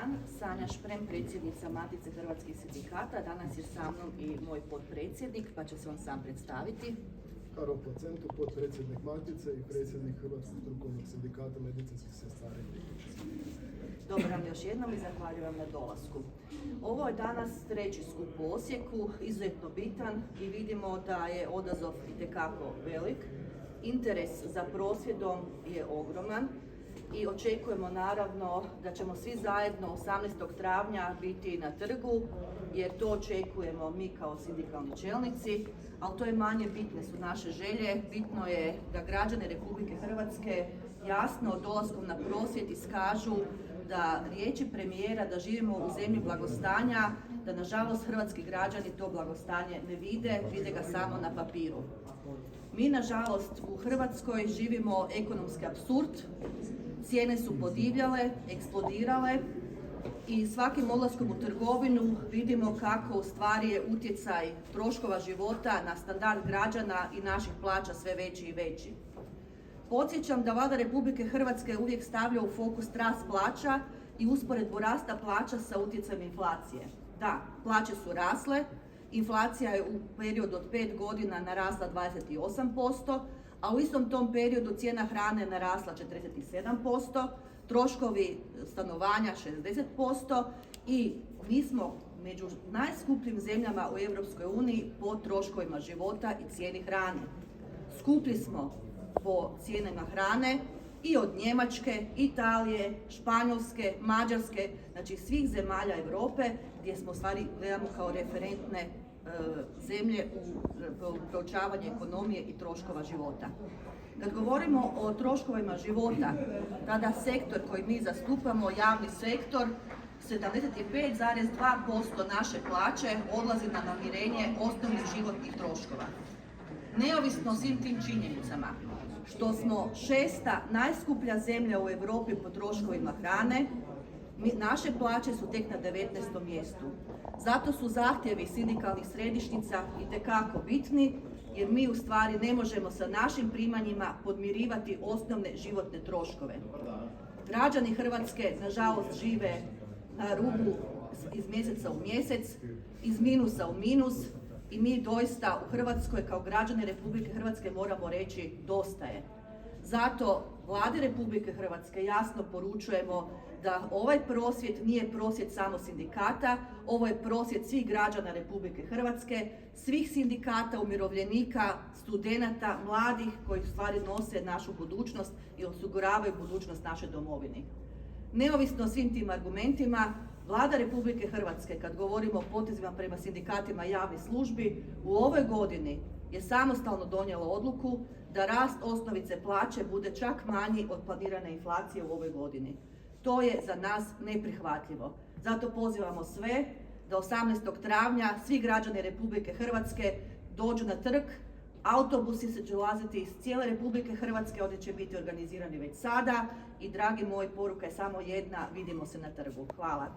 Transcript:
dan. Sanja Šprem, predsjednica Matice hrvatskih sindikata. Danas je sa mnom i moj potpredsjednik, pa će se on sam predstaviti. Karol Placentu, potpredsjednik Matice i predsjednik Hrvatskog strukovnog sindikata medicinskih sestara i tehničara. Dobar vam još jednom i zahvaljujem na dolasku. Ovo je danas treći skup u Osijeku, izuzetno bitan i vidimo da je odaziv itekako velik. Interes za prosvjedom je ogroman i očekujemo naravno da ćemo svi zajedno 18. travnja biti na trgu, jer to očekujemo mi kao sindikalni čelnici, ali to je manje bitne su naše želje. Bitno je da građani Republike Hrvatske jasno dolaskom na prosvjed iskažu da riječi premijera da živimo u zemlji blagostanja, da nažalost hrvatski građani to blagostanje ne vide, vide ga samo na papiru. Mi nažalost u Hrvatskoj živimo ekonomski apsurd, cijene su podivljale, eksplodirale i svakim odlaskom u trgovinu vidimo kako u stvari je utjecaj troškova života na standard građana i naših plaća sve veći i veći. Podsjećam da Vlada Republike Hrvatske uvijek stavlja u fokus rast plaća i usporedbu rasta plaća sa utjecajem inflacije. Da, plaće su rasle, inflacija je u periodu od 5 godina narasla 28%, a u istom tom periodu cijena hrane narasla 47%, troškovi stanovanja 60% i mi smo među najskupljim zemljama u Europskoj uniji po troškovima života i cijeni hrane. Skuplji smo po cijenama hrane i od Njemačke, Italije, Španjolske, Mađarske, znači svih zemalja Europe gdje smo stvari gledamo kao referentne zemlje u proučavanju ekonomije i troškova života. Kad govorimo o troškovima života, tada sektor koji mi zastupamo, javni sektor, 75,2% naše plaće odlazi na namirenje osnovnih životnih troškova. Neovisno o svim tim činjenicama, što smo 6. najskuplja zemlja u Europi po troškovima hrane, naše plaće su tek na 19. mjestu. Zato su zahtjevi sindikalnih središnjica itekako bitni, jer mi u stvari ne možemo sa našim primanjima podmirivati osnovne životne troškove. Građani Hrvatske nažalost žive na rubu iz mjeseca u mjesec, iz minusa u minus i mi doista u Hrvatskoj kao građani Republike Hrvatske moramo reći dosta je. Zato Vladi Republike Hrvatske jasno poručujemo da ovaj prosvjed nije prosvjed samo sindikata, ovo je prosvjed svih građana Republike Hrvatske, svih sindikata, umirovljenika, studenata, mladih koji u stvari nose našu budućnost i osiguravaju budućnost naše domovini. Neovisno o svim tim argumentima, Vlada Republike Hrvatske, kad govorimo o potezima prema sindikatima javnih službi, u ovoj godini je samostalno donijela odluku da rast osnovice plaće bude čak manji od planirane inflacije u ovoj godini. To je za nas neprihvatljivo. Zato pozivamo sve da 18. travnja svi građani Republike Hrvatske dođu na trg. Autobusi će dolaziti iz cijele Republike Hrvatske, oni će biti organizirani već sada i dragi moji, poruka je samo jedna, vidimo se na trgu. Hvala.